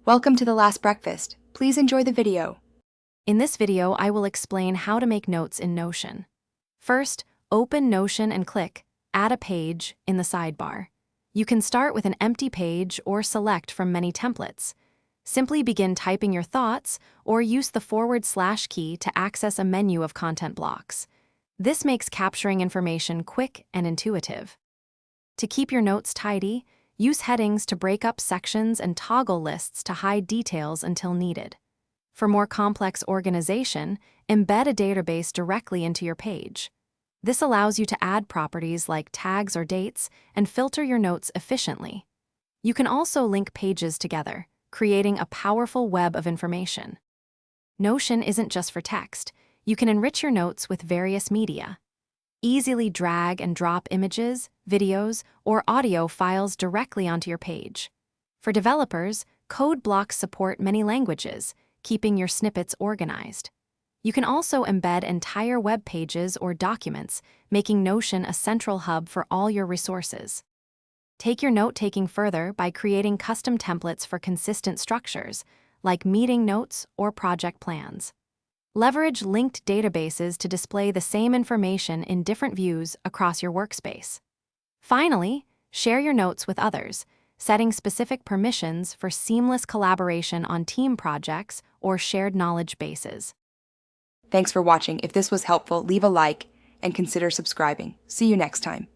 Welcome to The Last Breakfast. Please enjoy the video. In this video, I will explain how to make notes in Notion. First, open Notion and click Add a Page in the sidebar. You can start with an empty page or select from many templates. Simply begin typing your thoughts or use the / key to access a menu of content blocks. This makes capturing information quick and intuitive. To keep your notes tidy, use headings to break up sections and toggle lists to hide details until needed. For more complex organization, embed a database directly into your page. This allows you to add properties like tags or dates and filter your notes efficiently. You can also link pages together, creating a powerful web of information. Notion isn't just for text. You can enrich your notes with various media. Easily drag and drop images, videos, or audio files directly onto your page. For developers, code blocks support many languages, keeping your snippets organized. You can also embed entire web pages or documents, making Notion a central hub for all your resources. Take your note-taking further by creating custom templates for consistent structures, like meeting notes or project plans. Leverage linked databases to display the same information in different views across your workspace. Finally, share your notes with others, setting specific permissions for seamless collaboration on team projects or shared knowledge bases. Thanks for watching. If this was helpful, leave a like and consider subscribing. See you next time.